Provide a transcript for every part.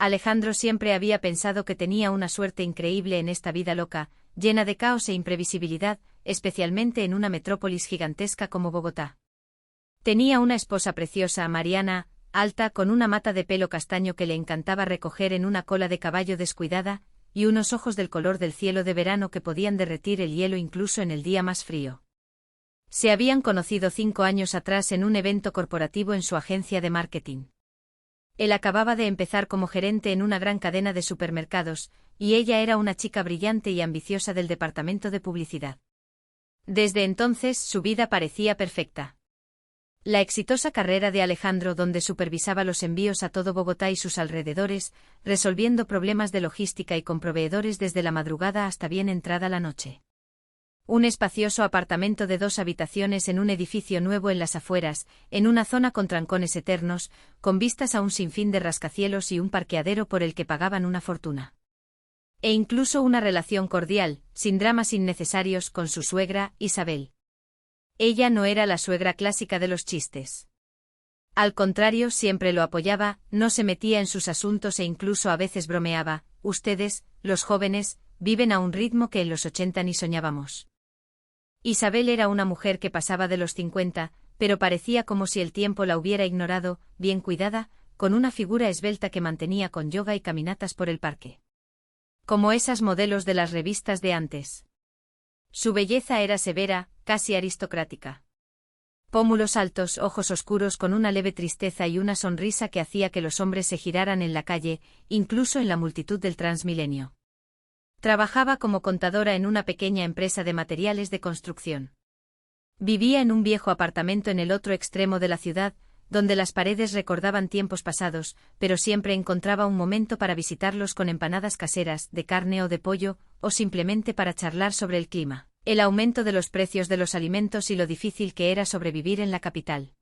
Alejandro siempre había pensado que tenía una suerte increíble en esta vida loca, llena de caos e imprevisibilidad, especialmente en una metrópolis gigantesca como Bogotá. Tenía una esposa preciosa, Mariana, alta, con una mata de pelo castaño que le encantaba recoger en una cola de caballo descuidada, y unos ojos del color del cielo de verano que podían derretir el hielo incluso en el día más frío. Se habían conocido 5 años atrás en un evento corporativo en su agencia de marketing. Él acababa de empezar como gerente en una gran cadena de supermercados, y ella era una chica brillante y ambiciosa del departamento de publicidad. Desde entonces su vida parecía perfecta. La exitosa carrera de Alejandro, donde supervisaba los envíos a todo Bogotá y sus alrededores, resolviendo problemas de logística y con proveedores desde la madrugada hasta bien entrada la noche. Un espacioso apartamento de 2 habitaciones en un edificio nuevo en las afueras, en una zona con trancones eternos, con vistas a un sinfín de rascacielos y un parqueadero por el que pagaban una fortuna. E incluso una relación cordial, sin dramas innecesarios, con su suegra, Isabel. Ella no era la suegra clásica de los chistes. Al contrario, siempre lo apoyaba, no se metía en sus asuntos e incluso a veces bromeaba: ustedes, los jóvenes, viven a un ritmo que en los 80 ni soñábamos. Isabel era una mujer que pasaba de los 50, pero parecía como si el tiempo la hubiera ignorado, bien cuidada, con una figura esbelta que mantenía con yoga y caminatas por el parque. Como esas modelos de las revistas de antes. Su belleza era severa, casi aristocrática. Pómulos altos, ojos oscuros con una leve tristeza y una sonrisa que hacía que los hombres se giraran en la calle, incluso en la multitud del Transmilenio. Trabajaba como contadora en una pequeña empresa de materiales de construcción. Vivía en un viejo apartamento en el otro extremo de la ciudad, donde las paredes recordaban tiempos pasados, pero siempre encontraba un momento para visitarlos con empanadas caseras, de carne o de pollo, o simplemente para charlar sobre el clima, el aumento de los precios de los alimentos y lo difícil que era sobrevivir en la capital.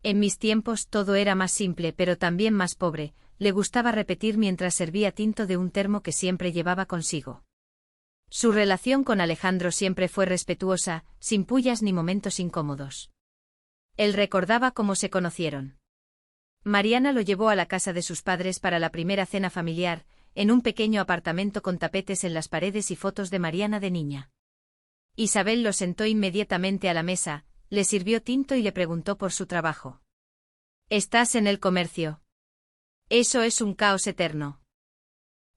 En mis tiempos todo era más simple pero también más pobre, le gustaba repetir mientras servía tinto de un termo que siempre llevaba consigo. Su relación con Alejandro siempre fue respetuosa, sin pullas ni momentos incómodos. Él recordaba cómo se conocieron. Mariana lo llevó a la casa de sus padres para la primera cena familiar, en un pequeño apartamento con tapetes en las paredes y fotos de Mariana de niña. Isabel lo sentó inmediatamente a la mesa, le sirvió tinto y le preguntó por su trabajo. «¿Estás en el comercio? Eso es un caos eterno.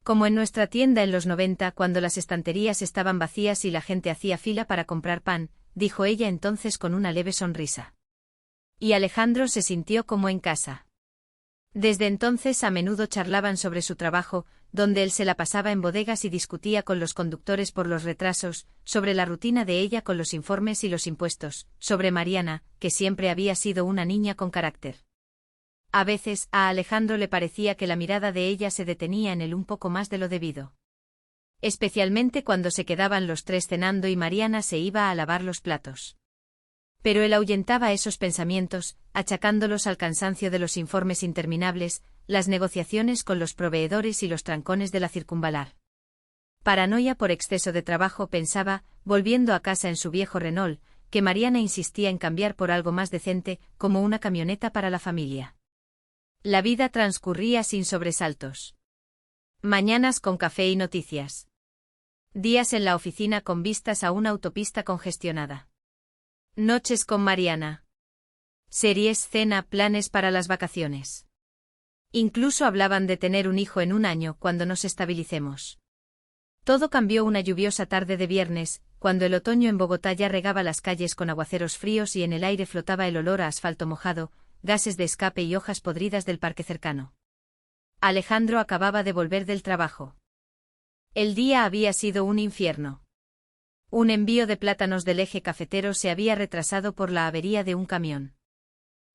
Como en nuestra tienda en los 90 cuando las estanterías estaban vacías y la gente hacía fila para comprar pan», dijo ella entonces con una leve sonrisa. Y Alejandro se sintió como en casa. Desde entonces a menudo charlaban sobre su trabajo, donde él se la pasaba en bodegas y discutía con los conductores por los retrasos, sobre la rutina de ella con los informes y los impuestos, sobre Mariana, que siempre había sido una niña con carácter. A veces, a Alejandro le parecía que la mirada de ella se detenía en él un poco más de lo debido. Especialmente cuando se quedaban los 3 cenando y Mariana se iba a lavar los platos. Pero él ahuyentaba esos pensamientos, achacándolos al cansancio de los informes interminables, las negociaciones con los proveedores y los trancones de la circunvalar. Paranoia por exceso de trabajo, pensaba, volviendo a casa en su viejo Renault, que Mariana insistía en cambiar por algo más decente, como una camioneta para la familia. La vida transcurría sin sobresaltos. Mañanas con café y noticias. Días en la oficina con vistas a una autopista congestionada. Noches con Mariana. Series, cena, planes para las vacaciones. Incluso hablaban de tener un hijo en un año cuando nos estabilicemos. Todo cambió una lluviosa tarde de viernes, cuando el otoño en Bogotá ya regaba las calles con aguaceros fríos y en el aire flotaba el olor a asfalto mojado, gases de escape y hojas podridas del parque cercano. Alejandro acababa de volver del trabajo. El día había sido un infierno. Un envío de plátanos del eje cafetero se había retrasado por la avería de un camión.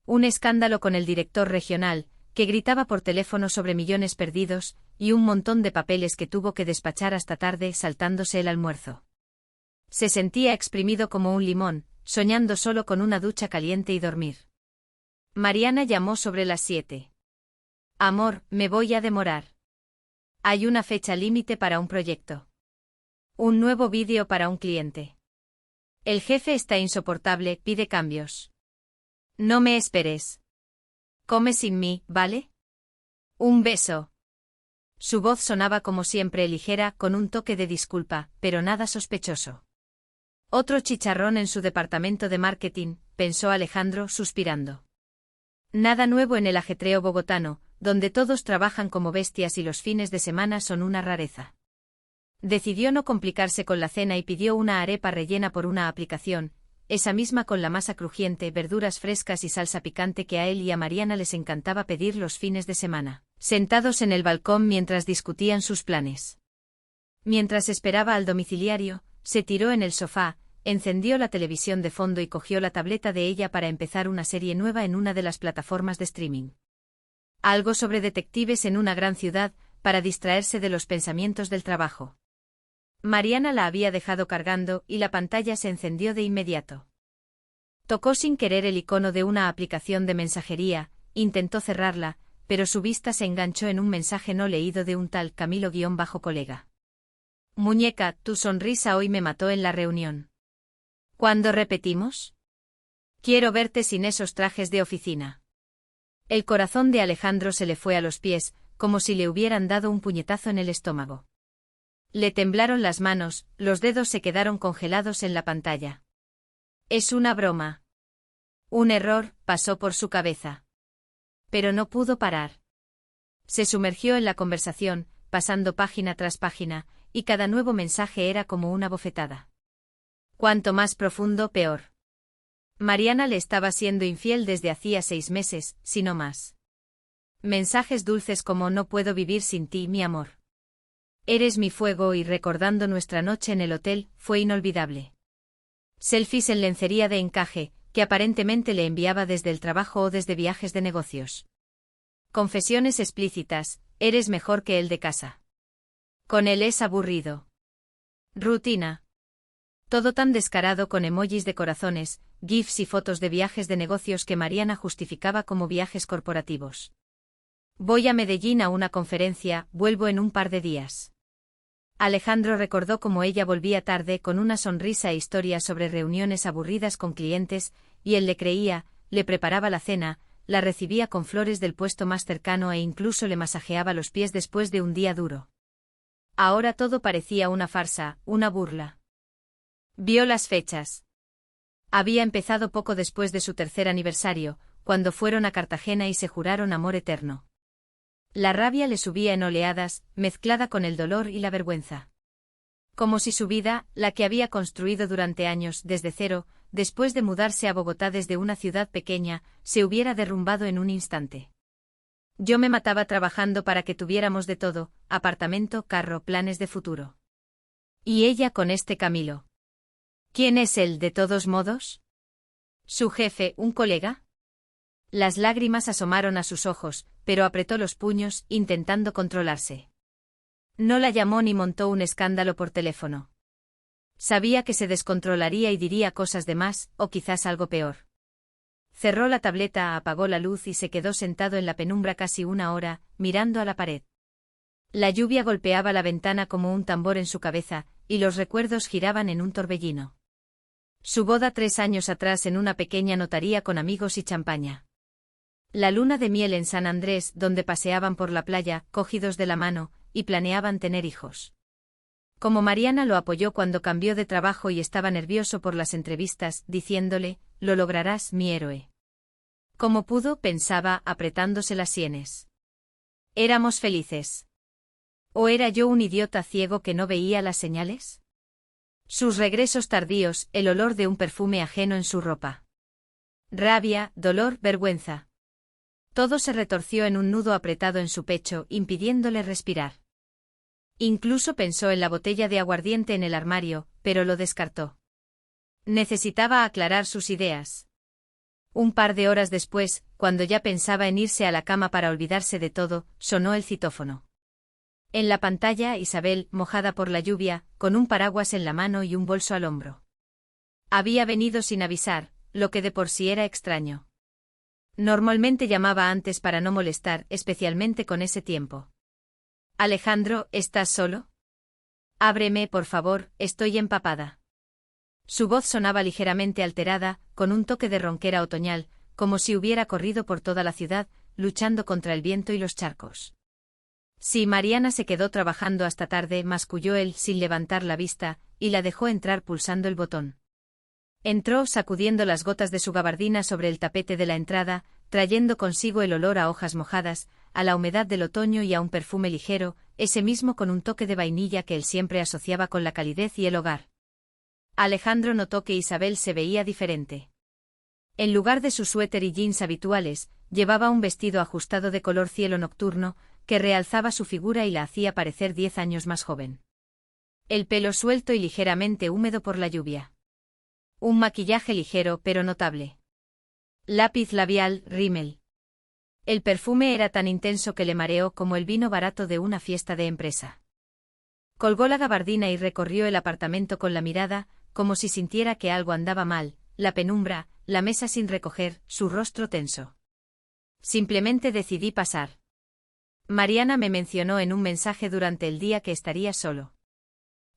Un escándalo con el director regional, que gritaba por teléfono sobre millones perdidos, y un montón de papeles que tuvo que despachar hasta tarde saltándose el almuerzo. Se sentía exprimido como un limón, soñando solo con una ducha caliente y dormir. Mariana llamó sobre las 7. «Amor, me voy a demorar. Hay una fecha límite para un proyecto. Un nuevo vídeo para un cliente. El jefe está insoportable, pide cambios. No me esperes. Come sin mí, ¿vale? Un beso». Su voz sonaba como siempre ligera, con un toque de disculpa, pero nada sospechoso. Otro chicharrón en su departamento de marketing, pensó Alejandro, suspirando. Nada nuevo en el ajetreo bogotano, donde todos trabajan como bestias y los fines de semana son una rareza. Decidió no complicarse con la cena y pidió una arepa rellena por una aplicación, esa misma con la masa crujiente, verduras frescas y salsa picante que a él y a Mariana les encantaba pedir los fines de semana, sentados en el balcón mientras discutían sus planes. Mientras esperaba al domiciliario, se tiró en el sofá, encendió la televisión de fondo y cogió la tableta de ella para empezar una serie nueva en una de las plataformas de streaming. Algo sobre detectives en una gran ciudad, para distraerse de los pensamientos del trabajo. Mariana la había dejado cargando y la pantalla se encendió de inmediato. Tocó sin querer el icono de una aplicación de mensajería, intentó cerrarla, pero su vista se enganchó en un mensaje no leído de un tal Camilo-colega. Muñeca, tu sonrisa hoy me mató en la reunión. ¿Cuándo repetimos? Quiero verte sin esos trajes de oficina. El corazón de Alejandro se le fue a los pies, como si le hubieran dado un puñetazo en el estómago. Le temblaron las manos, los dedos se quedaron congelados en la pantalla. Es una broma. Un error, pasó por su cabeza. Pero no pudo parar. Se sumergió en la conversación, pasando página tras página, y cada nuevo mensaje era como una bofetada. Cuanto más profundo, peor. Mariana le estaba siendo infiel desde hacía 6 meses, si no más. Mensajes dulces como no puedo vivir sin ti, mi amor. Eres mi fuego y recordando nuestra noche en el hotel, fue inolvidable. Selfies en lencería de encaje, que aparentemente le enviaba desde el trabajo o desde viajes de negocios. Confesiones explícitas, eres mejor que el de casa. Con él es aburrido. Rutina. Todo tan descarado con emojis de corazones, gifs y fotos de viajes de negocios que Mariana justificaba como viajes corporativos. Voy a Medellín a una conferencia, vuelvo en un par de días. Alejandro recordó cómo ella volvía tarde con una sonrisa e historias sobre reuniones aburridas con clientes, y él le creía, le preparaba la cena, la recibía con flores del puesto más cercano e incluso le masajeaba los pies después de un día duro. Ahora todo parecía una farsa, una burla. Vio las fechas. Había empezado poco después de su 3er aniversario, cuando fueron a Cartagena y se juraron amor eterno. La rabia le subía en oleadas, mezclada con el dolor y la vergüenza. Como si su vida, la que había construido durante años desde cero, después de mudarse a Bogotá desde una ciudad pequeña, se hubiera derrumbado en un instante. Yo me mataba trabajando para que tuviéramos de todo, apartamento, carro, planes de futuro. Y ella con este Camilo. ¿Quién es él de todos modos? ¿Su jefe, un colega? Las lágrimas asomaron a sus ojos, pero apretó los puños, intentando controlarse. No la llamó ni montó un escándalo por teléfono. Sabía que se descontrolaría y diría cosas de más, o quizás algo peor. Cerró la tableta, apagó la luz y se quedó sentado en la penumbra casi una hora, mirando a la pared. La lluvia golpeaba la ventana como un tambor en su cabeza, y los recuerdos giraban en un torbellino. Su boda 3 años atrás en una pequeña notaría con amigos y champaña. La luna de miel en San Andrés, donde paseaban por la playa, cogidos de la mano, y planeaban tener hijos. Como Mariana lo apoyó cuando cambió de trabajo y estaba nervioso por las entrevistas, diciéndole, lo lograrás, mi héroe. Como pudo, pensaba, apretándose las sienes. Éramos felices. ¿O era yo un idiota ciego que no veía las señales? Sus regresos tardíos, el olor de un perfume ajeno en su ropa. Rabia, dolor, vergüenza. Todo se retorció en un nudo apretado en su pecho, impidiéndole respirar. Incluso pensó en la botella de aguardiente en el armario, pero lo descartó. Necesitaba aclarar sus ideas. Un par de horas después, cuando ya pensaba en irse a la cama para olvidarse de todo, sonó el citófono. En la pantalla, Isabel, mojada por la lluvia, con un paraguas en la mano y un bolso al hombro. Había venido sin avisar, lo que de por sí era extraño. Normalmente llamaba antes para no molestar, especialmente con ese tiempo. Alejandro, ¿estás solo? Ábreme, por favor, estoy empapada. Su voz sonaba ligeramente alterada, con un toque de ronquera otoñal, como si hubiera corrido por toda la ciudad, luchando contra el viento y los charcos. Sí, Mariana se quedó trabajando hasta tarde, masculló él sin levantar la vista, y la dejó entrar pulsando el botón. Entró sacudiendo las gotas de su gabardina sobre el tapete de la entrada, trayendo consigo el olor a hojas mojadas, a la humedad del otoño y a un perfume ligero, ese mismo con un toque de vainilla que él siempre asociaba con la calidez y el hogar. Alejandro notó que Isabel se veía diferente. En lugar de su suéter y jeans habituales, llevaba un vestido ajustado de color cielo nocturno, que realzaba su figura y la hacía parecer 10 años más joven. El pelo suelto y ligeramente húmedo por la lluvia. Un maquillaje ligero pero notable. Lápiz labial, rímel. El perfume era tan intenso que le mareó como el vino barato de una fiesta de empresa. Colgó la gabardina y recorrió el apartamento con la mirada, como si sintiera que algo andaba mal, la penumbra, la mesa sin recoger, su rostro tenso. Simplemente decidí pasar. Mariana me mencionó en un mensaje durante el día que estaría solo.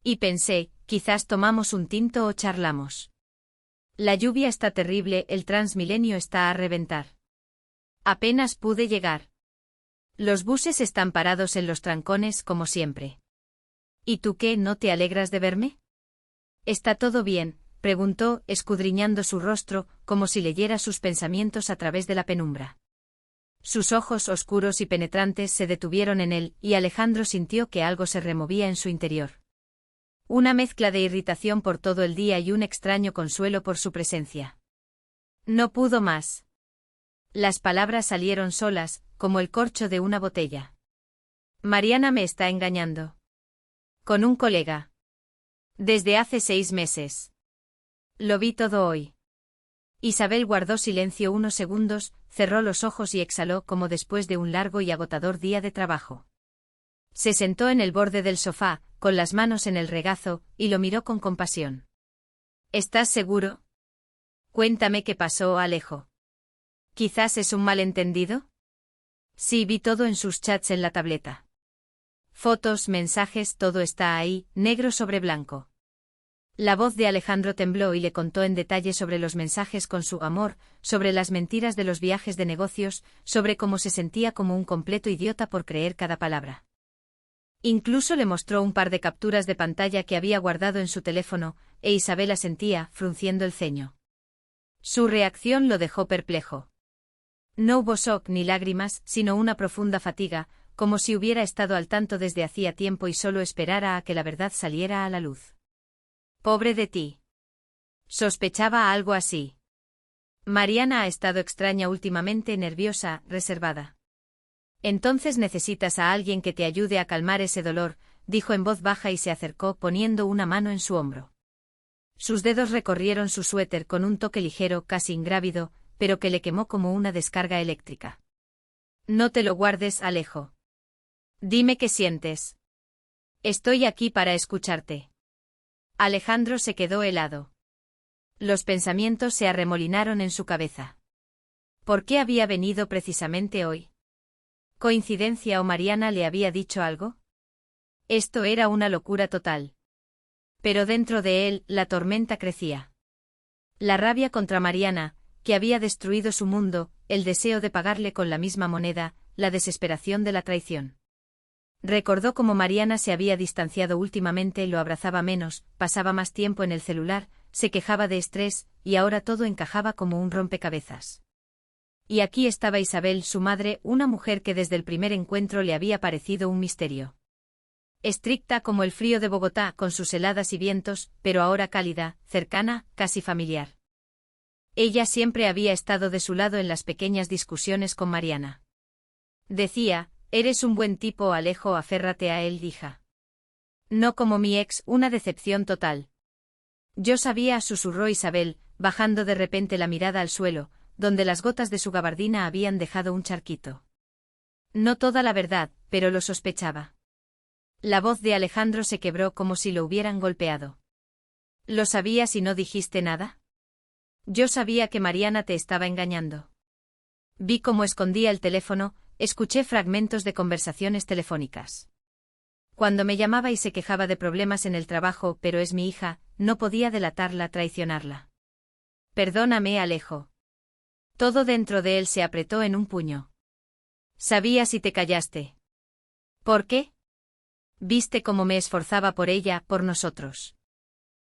Y pensé, quizás tomamos un tinto o charlamos. La lluvia está terrible, el Transmilenio está a reventar. Apenas pude llegar. Los buses están parados en los trancones como siempre. ¿Y tú qué, no te alegras de verme? ¿Está todo bien?, preguntó, escudriñando su rostro, como si leyera sus pensamientos a través de la penumbra. Sus ojos oscuros y penetrantes se detuvieron en él, y Alejandro sintió que algo se removía en su interior. Una mezcla de irritación por todo el día y un extraño consuelo por su presencia. No pudo más. Las palabras salieron solas, como el corcho de una botella. Mariana me está engañando. Con un colega. Desde hace 6 meses. Lo vi todo hoy. Isabel guardó silencio unos segundos, cerró los ojos y exhaló como después de un largo y agotador día de trabajo. Se sentó en el borde del sofá, con las manos en el regazo, y lo miró con compasión. ¿Estás seguro? Cuéntame qué pasó, Alejo. ¿Quizás es un malentendido? Sí, vi todo en sus chats en la tableta. Fotos, mensajes, todo está ahí, negro sobre blanco. La voz de Alejandro tembló y le contó en detalle sobre los mensajes con su amor, sobre las mentiras de los viajes de negocios, sobre cómo se sentía como un completo idiota por creer cada palabra. Incluso le mostró un par de capturas de pantalla que había guardado en su teléfono, e Isabel asentía, frunciendo el ceño. Su reacción lo dejó perplejo. No hubo shock ni lágrimas, sino una profunda fatiga, como si hubiera estado al tanto desde hacía tiempo y solo esperara a que la verdad saliera a la luz. Pobre de ti. Sospechaba algo así. Mariana ha estado extraña últimamente, nerviosa, reservada. Entonces necesitas a alguien que te ayude a calmar ese dolor, dijo en voz baja y se acercó poniendo una mano en su hombro. Sus dedos recorrieron su suéter con un toque ligero, casi ingrávido, pero que le quemó como una descarga eléctrica. No te lo guardes, Alejo. Dime qué sientes. Estoy aquí para escucharte. Alejandro se quedó helado. Los pensamientos se arremolinaron en su cabeza. ¿Por qué había venido precisamente hoy? ¿Coincidencia o Mariana le había dicho algo? Esto era una locura total. Pero dentro de él, la tormenta crecía. La rabia contra Mariana, que había destruido su mundo, el deseo de pagarle con la misma moneda, la desesperación de la traición. Recordó cómo Mariana se había distanciado últimamente, lo abrazaba menos, pasaba más tiempo en el celular, se quejaba de estrés, y ahora todo encajaba como un rompecabezas. Y aquí estaba Isabel, su madre, una mujer que desde el primer encuentro le había parecido un misterio. Estricta como el frío de Bogotá, con sus heladas y vientos, pero ahora cálida, cercana, casi familiar. Ella siempre había estado de su lado en las pequeñas discusiones con Mariana. Decía, eres un buen tipo, Alejo, aférrate a él, hija. No como mi ex, una decepción total. Yo sabía, susurró Isabel, bajando de repente la mirada al suelo, donde las gotas de su gabardina habían dejado un charquito. No toda la verdad, pero lo sospechaba. La voz de Alejandro se quebró como si lo hubieran golpeado. ¿Lo sabías y no dijiste nada? Yo sabía que Mariana te estaba engañando. Vi cómo escondía el teléfono, escuché fragmentos de conversaciones telefónicas. Cuando me llamaba y se quejaba de problemas en el trabajo, pero es mi hija, no podía delatarla, traicionarla. Perdóname, Alejo. Todo dentro de él se apretó en un puño. Sabías y te callaste. ¿Por qué? ¿Viste cómo me esforzaba por ella, por nosotros?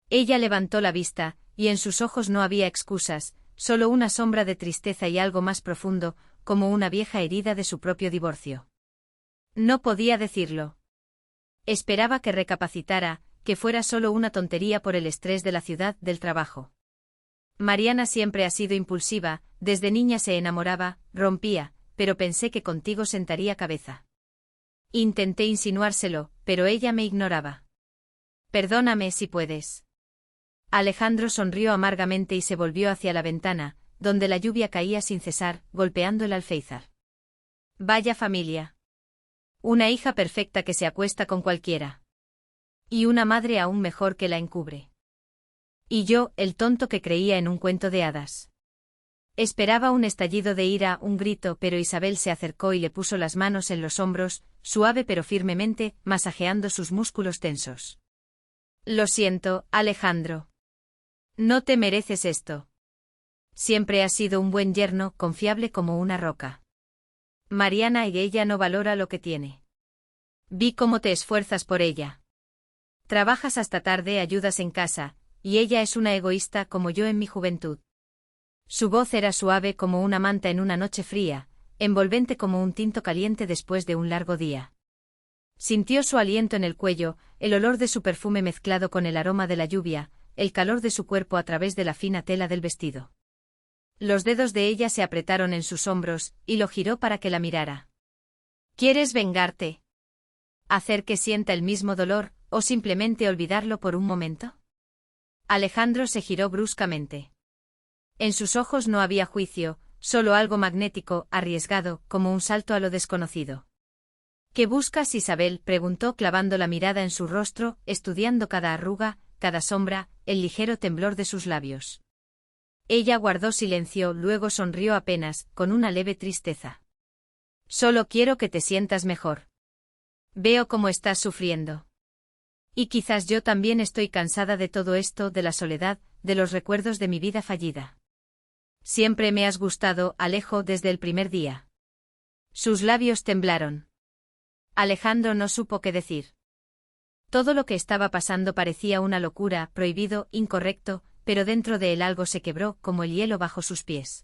Ella levantó la vista, y en sus ojos no había excusas, solo una sombra de tristeza y algo más profundo, como una vieja herida de su propio divorcio. No podía decirlo. Esperaba que recapacitara, que fuera solo una tontería por el estrés de la ciudad, del trabajo. Mariana siempre ha sido impulsiva, desde niña se enamoraba, rompía, pero pensé que contigo sentaría cabeza. Intenté insinuárselo, pero ella me ignoraba. Perdóname si puedes. Alejandro sonrió amargamente y se volvió hacia la ventana, donde la lluvia caía sin cesar, golpeando el alféizar. Vaya familia. Una hija perfecta que se acuesta con cualquiera. Y una madre aún mejor que la encubre. Y yo, el tonto que creía en un cuento de hadas. Esperaba un estallido de ira, un grito, pero Isabel se acercó y le puso las manos en los hombros, suave pero firmemente, masajeando sus músculos tensos. Lo siento, Alejandro. No te mereces esto. Siempre has sido un buen yerno, confiable como una roca. Mariana y ella no valora lo que tiene. Vi cómo te esfuerzas por ella. Trabajas hasta tarde, ayudas en casa, y ella es una egoísta como yo en mi juventud. Su voz era suave como una manta en una noche fría, envolvente como un tinto caliente después de un largo día. Sintió su aliento en el cuello, el olor de su perfume mezclado con el aroma de la lluvia, el calor de su cuerpo a través de la fina tela del vestido. Los dedos de ella se apretaron en sus hombros, y lo giró para que la mirara. ¿Quieres vengarte? ¿Hacer que sienta el mismo dolor, o simplemente olvidarlo por un momento? Alejandro se giró bruscamente. En sus ojos no había juicio, solo algo magnético, arriesgado, como un salto a lo desconocido. ¿Qué buscas, Isabel?, preguntó clavando la mirada en su rostro, estudiando cada arruga, cada sombra, el ligero temblor de sus labios. Ella guardó silencio, luego sonrió apenas, con una leve tristeza. Solo quiero que te sientas mejor. Veo cómo estás sufriendo. Y quizás yo también estoy cansada de todo esto, de la soledad, de los recuerdos de mi vida fallida. Siempre me has gustado, Alejo, desde el primer día. Sus labios temblaron. Alejandro no supo qué decir. Todo lo que estaba pasando parecía una locura, prohibido, incorrecto, pero dentro de él algo se quebró, como el hielo bajo sus pies.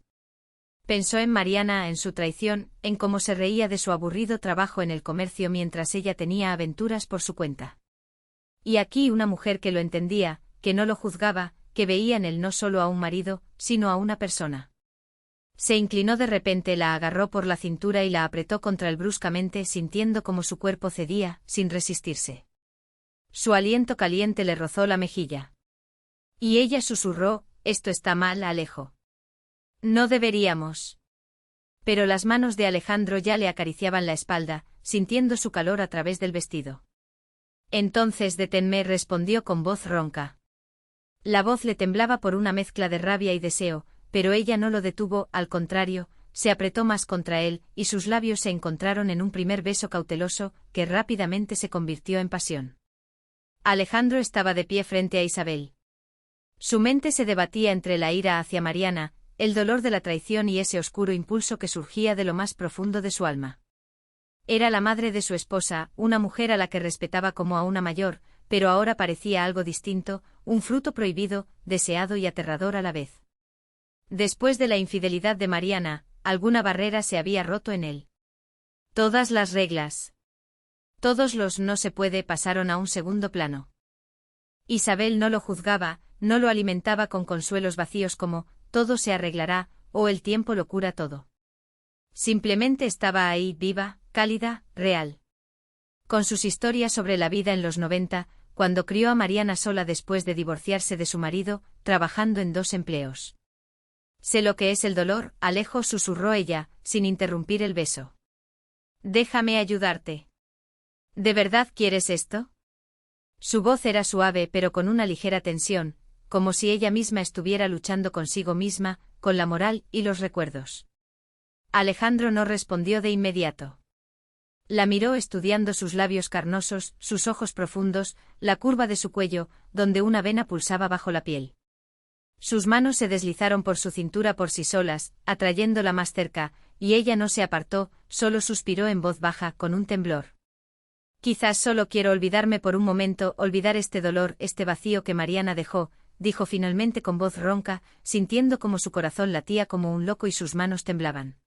Pensó en Mariana, en su traición, en cómo se reía de su aburrido trabajo en el comercio mientras ella tenía aventuras por su cuenta. Y aquí una mujer que lo entendía, que no lo juzgaba, que veía en él no solo a un marido, sino a una persona. Se inclinó de repente, la agarró por la cintura y la apretó contra él bruscamente, sintiendo cómo su cuerpo cedía, sin resistirse. Su aliento caliente le rozó la mejilla. Y ella susurró: «Esto está mal, Alejo. No deberíamos». Pero las manos de Alejandro ya le acariciaban la espalda, sintiendo su calor a través del vestido. «Entonces deténme», respondió con voz ronca. La voz le temblaba por una mezcla de rabia y deseo, pero ella no lo detuvo, al contrario, se apretó más contra él, y sus labios se encontraron en un primer beso cauteloso, que rápidamente se convirtió en pasión. Alejandro estaba de pie frente a Isabel. Su mente se debatía entre la ira hacia Mariana, el dolor de la traición y ese oscuro impulso que surgía de lo más profundo de su alma. Era la madre de su esposa, una mujer a la que respetaba como a una mayor, pero ahora parecía algo distinto, un fruto prohibido, deseado y aterrador a la vez. Después de la infidelidad de Mariana, alguna barrera se había roto en él. Todas las reglas, todos los no se puede pasaron a un segundo plano. Isabel no lo juzgaba, no lo alimentaba con consuelos vacíos como «todo se arreglará» o «el tiempo lo cura todo». Simplemente estaba ahí, viva, cálida, real. Con sus historias sobre la vida en los 90, cuando crió a Mariana sola después de divorciarse de su marido, trabajando en 2 empleos. «Sé lo que es el dolor, Alejo», susurró ella, sin interrumpir el beso. «Déjame ayudarte». «¿De verdad quieres esto?». Su voz era suave pero con una ligera tensión, como si ella misma estuviera luchando consigo misma, con la moral y los recuerdos. Alejandro no respondió de inmediato. La miró estudiando sus labios carnosos, sus ojos profundos, la curva de su cuello, donde una vena pulsaba bajo la piel. Sus manos se deslizaron por su cintura por sí solas, atrayéndola más cerca, y ella no se apartó, solo suspiró en voz baja, con un temblor. Quizás solo quiero olvidarme por un momento, olvidar este dolor, este vacío que Mariana dejó, dijo finalmente con voz ronca, sintiendo como su corazón latía como un loco y sus manos temblaban.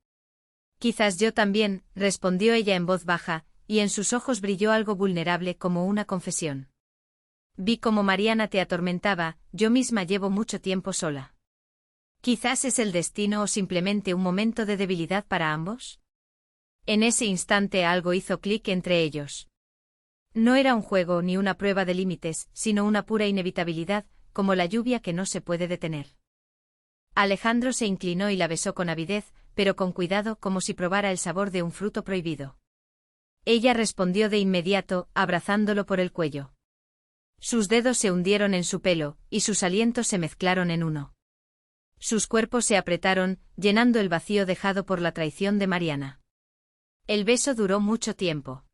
Quizás yo también, respondió ella en voz baja, y en sus ojos brilló algo vulnerable como una confesión. Vi cómo Mariana te atormentaba, yo misma llevo mucho tiempo sola. Quizás es el destino o simplemente un momento de debilidad para ambos. En ese instante algo hizo clic entre ellos. No era un juego ni una prueba de límites, sino una pura inevitabilidad, como la lluvia que no se puede detener. Alejandro se inclinó y la besó con avidez, pero con cuidado como si probara el sabor de un fruto prohibido. Ella respondió de inmediato, abrazándolo por el cuello. Sus dedos se hundieron en su pelo, y sus alientos se mezclaron en uno. Sus cuerpos se apretaron, llenando el vacío dejado por la traición de Mariana. El beso duró mucho tiempo.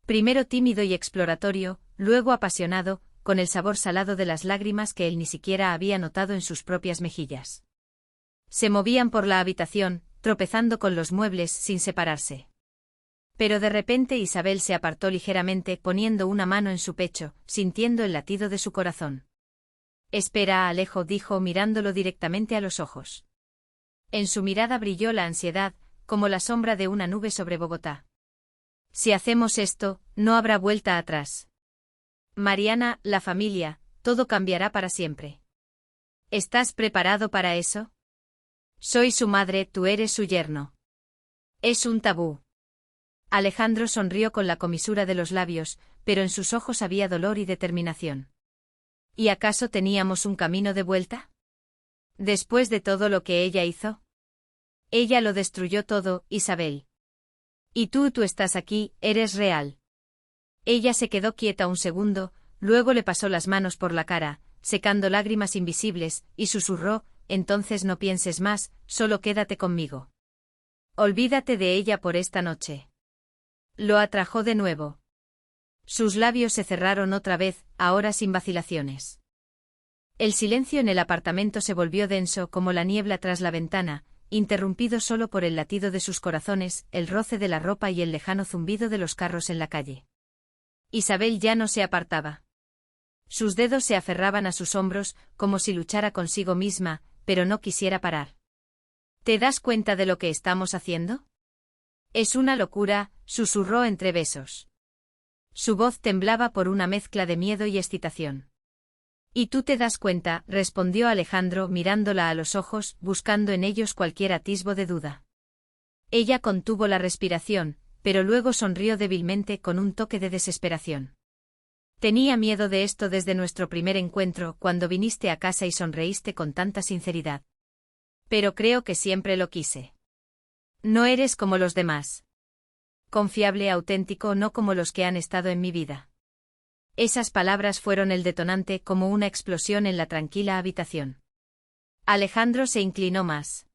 Primero tímido y exploratorio, luego apasionado, con el sabor salado de las lágrimas que él ni siquiera había notado en sus propias mejillas. Se movían por la habitación, tropezando con los muebles sin separarse. Pero de repente Isabel se apartó ligeramente, poniendo una mano en su pecho, sintiendo el latido de su corazón. Espera, Alejo, dijo mirándolo directamente a los ojos. En su mirada brilló la ansiedad, como la sombra de una nube sobre Bogotá. Si hacemos esto, no habrá vuelta atrás. Mariana, la familia, todo cambiará para siempre. ¿Estás preparado para eso? Soy su madre, tú eres su yerno. Es un tabú. Alejandro sonrió con la comisura de los labios, pero en sus ojos había dolor y determinación. ¿Y acaso teníamos un camino de vuelta? Después de todo lo que ella hizo. Ella lo destruyó todo, Isabel. Y tú estás aquí, eres real. Ella se quedó quieta un segundo, luego le pasó las manos por la cara, secando lágrimas invisibles, y susurró, entonces no pienses más, solo quédate conmigo. Olvídate de ella por esta noche. Lo atrajo de nuevo. Sus labios se cerraron otra vez, ahora sin vacilaciones. El silencio en el apartamento se volvió denso como la niebla tras la ventana, interrumpido solo por el latido de sus corazones, el roce de la ropa y el lejano zumbido de los carros en la calle. Isabel ya no se apartaba. Sus dedos se aferraban a sus hombros, como si luchara consigo misma, pero no quisiera parar. ¿Te das cuenta de lo que estamos haciendo? Es una locura, susurró entre besos. Su voz temblaba por una mezcla de miedo y excitación. ¿Y tú te das cuenta?, respondió Alejandro mirándola a los ojos, buscando en ellos cualquier atisbo de duda. Ella contuvo la respiración, pero luego sonrió débilmente con un toque de desesperación. Tenía miedo de esto desde nuestro primer encuentro, cuando viniste a casa y sonreíste con tanta sinceridad. Pero creo que siempre lo quise. No eres como los demás. Confiable, auténtico, no como los que han estado en mi vida. Esas palabras fueron el detonante, como una explosión en la tranquila habitación. Alejandro se inclinó más.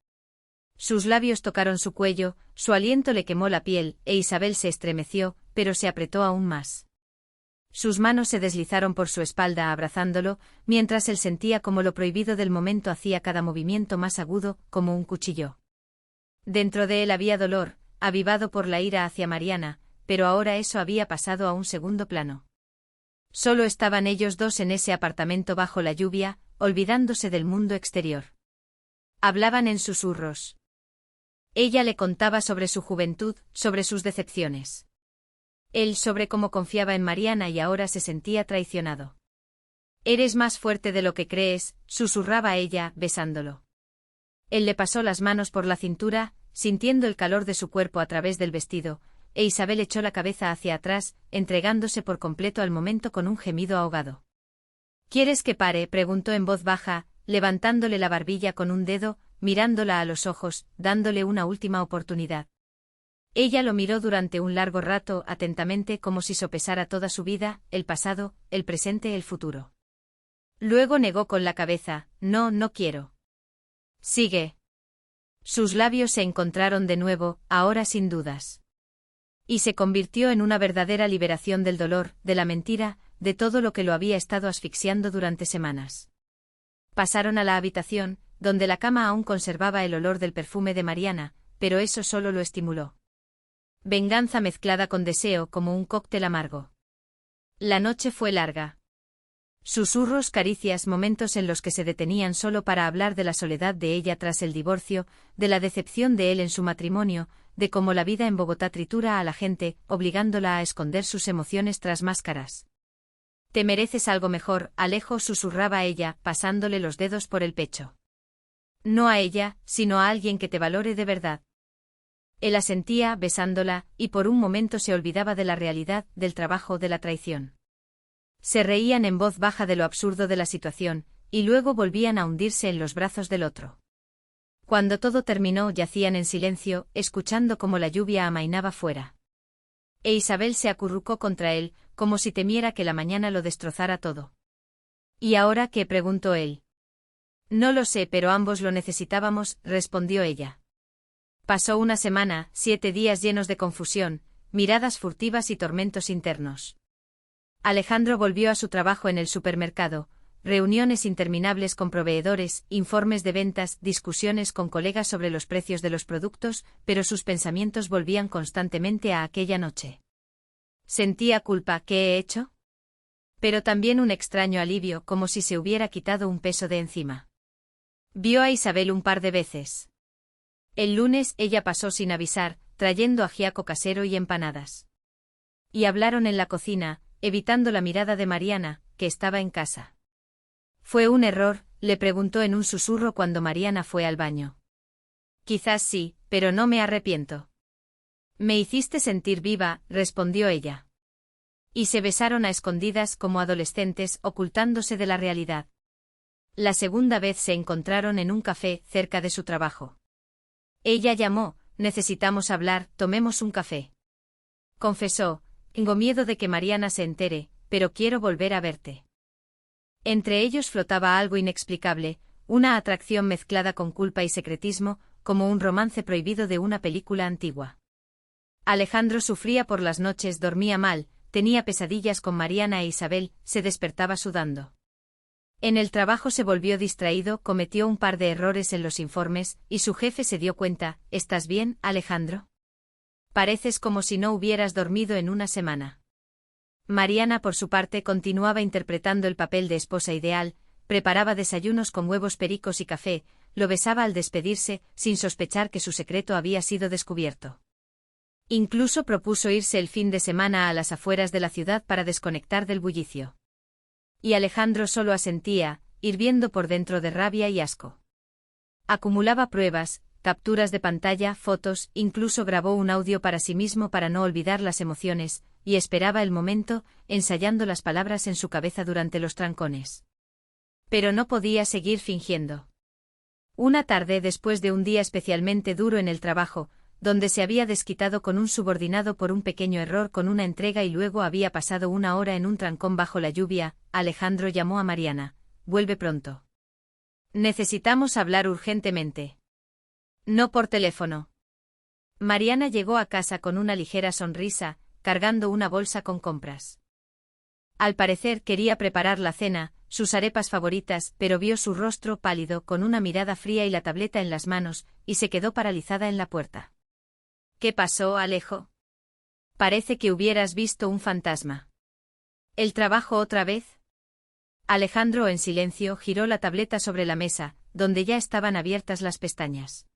Sus labios tocaron su cuello, su aliento le quemó la piel, e Isabel se estremeció, pero se apretó aún más. Sus manos se deslizaron por su espalda abrazándolo, mientras él sentía como lo prohibido del momento hacía cada movimiento más agudo, como un cuchillo. Dentro de él había dolor, avivado por la ira hacia Mariana, pero ahora eso había pasado a un segundo plano. Solo estaban ellos dos en ese apartamento bajo la lluvia, olvidándose del mundo exterior. Hablaban en susurros. Ella le contaba sobre su juventud, sobre sus decepciones. Él sobre cómo confiaba en Mariana y ahora se sentía traicionado. Eres más fuerte de lo que crees, susurraba ella, besándolo. Él le pasó las manos por la cintura, sintiendo el calor de su cuerpo a través del vestido, e Isabel echó la cabeza hacia atrás, entregándose por completo al momento con un gemido ahogado. ¿Quieres que pare?, preguntó en voz baja, levantándole la barbilla con un dedo, mirándola a los ojos, dándole una última oportunidad. Ella lo miró durante un largo rato, atentamente, como si sopesara toda su vida, el pasado, el presente, el futuro. Luego negó con la cabeza, no quiero. Sigue. Sus labios se encontraron de nuevo, ahora sin dudas. Y se convirtió en una verdadera liberación del dolor, de la mentira, de todo lo que lo había estado asfixiando durante semanas. Pasaron a la habitación, donde la cama aún conservaba el olor del perfume de Mariana, pero eso solo lo estimuló. Venganza mezclada con deseo como un cóctel amargo. La noche fue larga. Susurros, caricias, momentos en los que se detenían solo para hablar de la soledad de ella tras el divorcio, de la decepción de él en su matrimonio, de cómo la vida en Bogotá tritura a la gente, obligándola a esconder sus emociones tras máscaras. Te mereces algo mejor, Alejo, susurraba ella, pasándole los dedos por el pecho. No a ella, sino a alguien que te valore de verdad. Él asentía, besándola, y por un momento se olvidaba de la realidad, del trabajo, de la traición. Se reían en voz baja de lo absurdo de la situación, y luego volvían a hundirse en los brazos del otro. Cuando todo terminó, yacían en silencio, escuchando cómo la lluvia amainaba fuera. E Isabel se acurrucó contra él, como si temiera que la mañana lo destrozara todo. ¿Y ahora qué?, preguntó él. No lo sé, pero ambos lo necesitábamos, respondió ella. Pasó una semana, 7 días llenos de confusión, miradas furtivas y tormentos internos. Alejandro volvió a su trabajo en el supermercado, reuniones interminables con proveedores, informes de ventas, discusiones con colegas sobre los precios de los productos, pero sus pensamientos volvían constantemente a aquella noche. Sentía culpa. ¿Qué he hecho? Pero también un extraño alivio, como si se hubiera quitado un peso de encima. Vio a Isabel un par de veces. El lunes ella pasó sin avisar, trayendo ajiaco casero y empanadas. Y hablaron en la cocina, evitando la mirada de Mariana, que estaba en casa. ¿Fue un error?, le preguntó en un susurro cuando Mariana fue al baño. Quizás sí, pero no me arrepiento. Me hiciste sentir viva, respondió ella. Y se besaron a escondidas como adolescentes, ocultándose de la realidad. La segunda vez se encontraron en un café, cerca de su trabajo. Ella llamó: necesitamos hablar, tomemos un café. Confesó: tengo miedo de que Mariana se entere, pero quiero volver a verte. Entre ellos flotaba algo inexplicable, una atracción mezclada con culpa y secretismo, como un romance prohibido de una película antigua. Alejandro sufría por las noches, dormía mal, tenía pesadillas con Mariana e Isabel, se despertaba sudando. En el trabajo se volvió distraído, cometió un par de errores en los informes, y su jefe se dio cuenta. ¿Estás bien, Alejandro? Pareces como si no hubieras dormido en una semana. Mariana, por su parte, continuaba interpretando el papel de esposa ideal, preparaba desayunos con huevos pericos y café, lo besaba al despedirse, sin sospechar que su secreto había sido descubierto. Incluso propuso irse el fin de semana a las afueras de la ciudad para desconectar del bullicio. Y Alejandro solo asentía, hirviendo por dentro de rabia y asco. Acumulaba pruebas, capturas de pantalla, fotos, incluso grabó un audio para sí mismo para no olvidar las emociones, y esperaba el momento, ensayando las palabras en su cabeza durante los trancones. Pero no podía seguir fingiendo. Una tarde, después de un día especialmente duro en el trabajo, donde se había desquitado con un subordinado por un pequeño error con una entrega y luego había pasado una hora en un trancón bajo la lluvia, Alejandro llamó a Mariana: vuelve pronto. Necesitamos hablar urgentemente. No por teléfono. Mariana llegó a casa con una ligera sonrisa, cargando una bolsa con compras. Al parecer quería preparar la cena, sus arepas favoritas, pero vio su rostro pálido con una mirada fría y la tableta en las manos, y se quedó paralizada en la puerta. ¿Qué pasó, Alejo? Parece que hubieras visto un fantasma. ¿El trabajo otra vez? Alejandro, en silencio, giró la tableta sobre la mesa, donde ya estaban abiertas las pestañas.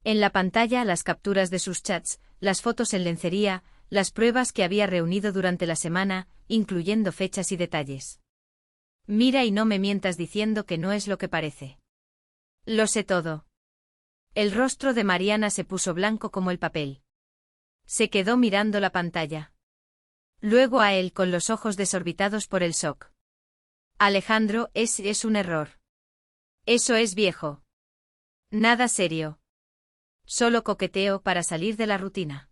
En la pantalla las capturas de sus chats, las fotos en lencería, las pruebas que había reunido durante la semana, incluyendo fechas y detalles. Mira y no me mientas diciendo que no es lo que parece. Lo sé todo. El rostro de Mariana se puso blanco como el papel. Se quedó mirando la pantalla. Luego a él con los ojos desorbitados por el shock. Alejandro, es un error. Eso es viejo. Nada serio. Solo coqueteo para salir de la rutina.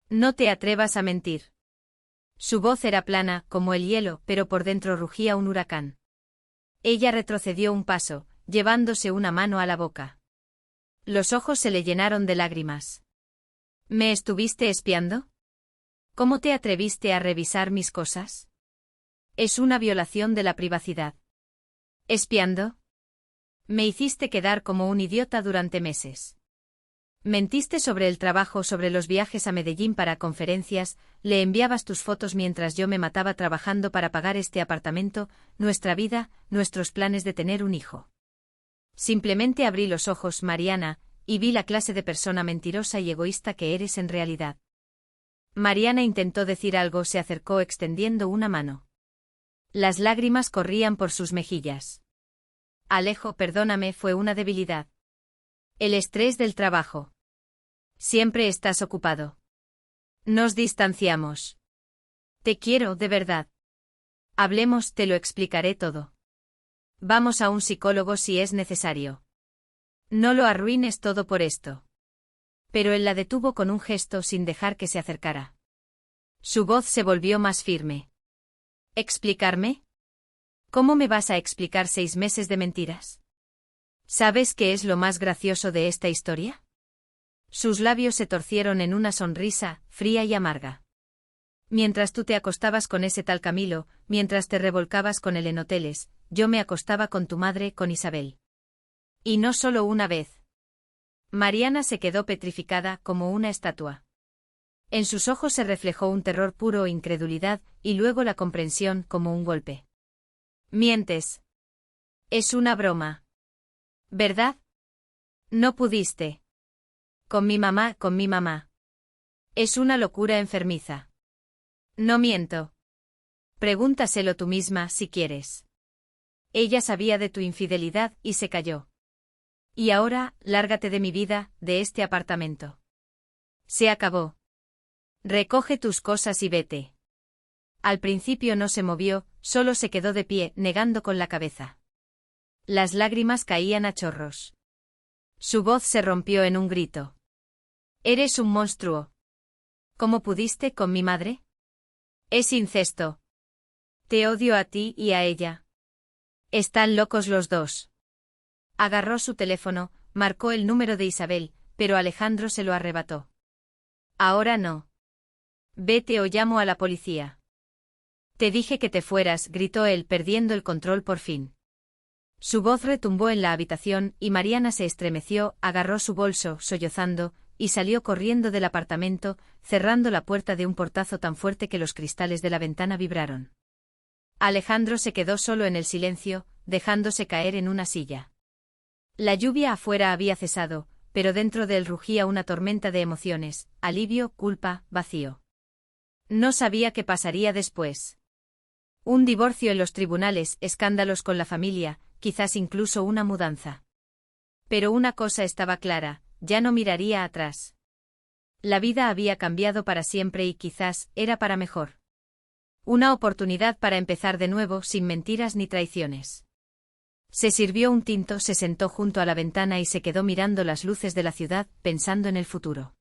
No te atrevas a mentir. Su voz era plana, como el hielo, pero por dentro rugía un huracán. Ella retrocedió un paso, llevándose una mano a la boca. Los ojos se le llenaron de lágrimas. ¿Me estuviste espiando? ¿Cómo te atreviste a revisar mis cosas? Es una violación de la privacidad. ¿Espiando? Me hiciste quedar como un idiota durante meses. Mentiste sobre el trabajo, sobre los viajes a Medellín para conferencias, le enviabas tus fotos mientras yo me mataba trabajando para pagar este apartamento, nuestra vida, nuestros planes de tener un hijo. Simplemente abrí los ojos, Mariana, y vi la clase de persona mentirosa y egoísta que eres en realidad. Mariana intentó decir algo, se acercó extendiendo una mano. Las lágrimas corrían por sus mejillas. Alejo, perdóname, fue una debilidad. El estrés del trabajo. Siempre estás ocupado. Nos distanciamos. Te quiero, de verdad. Hablemos, te lo explicaré todo. Vamos a un psicólogo si es necesario. No lo arruines todo por esto. Pero él la detuvo con un gesto sin dejar que se acercara. Su voz se volvió más firme. ¿Explicarme? ¿Cómo me vas a explicar 6 meses de mentiras? ¿Sabes qué es lo más gracioso de esta historia? Sus labios se torcieron en una sonrisa, fría y amarga. Mientras tú te acostabas con ese tal Camilo, mientras te revolcabas con él en hoteles, yo me acostaba con tu madre, con Isabel. Y no solo una vez. Mariana se quedó petrificada como una estatua. En sus ojos se reflejó un terror puro, incredulidad, y luego la comprensión como un golpe. Mientes. Es una broma. ¿Verdad? No pudiste. Con mi mamá. Es una locura enfermiza. No miento. Pregúntaselo tú misma si quieres. Ella sabía de tu infidelidad y se calló. Y ahora, lárgate de mi vida, de este apartamento. Se acabó. Recoge tus cosas y vete. Al principio no se movió, solo se quedó de pie, negando con la cabeza. Las lágrimas caían a chorros. Su voz se rompió en un grito. Eres un monstruo. ¿Cómo pudiste con mi madre? Es incesto. Te odio a ti y a ella. Están locos los dos. Agarró su teléfono, marcó el número de Isabel, pero Alejandro se lo arrebató. Ahora no. Vete o llamo a la policía. Te dije que te fueras, gritó él, perdiendo el control por fin. Su voz retumbó en la habitación y Mariana se estremeció, agarró su bolso, sollozando, y salió corriendo del apartamento, cerrando la puerta de un portazo tan fuerte que los cristales de la ventana vibraron. Alejandro se quedó solo en el silencio, dejándose caer en una silla. La lluvia afuera había cesado, pero dentro de él rugía una tormenta de emociones, alivio, culpa, vacío. No sabía qué pasaría después. Un divorcio en los tribunales, escándalos con la familia, quizás incluso una mudanza. Pero una cosa estaba clara, ya no miraría atrás. La vida había cambiado para siempre y quizás era para mejor. Una oportunidad para empezar de nuevo sin mentiras ni traiciones. Se sirvió un tinto, se sentó junto a la ventana y se quedó mirando las luces de la ciudad, pensando en el futuro.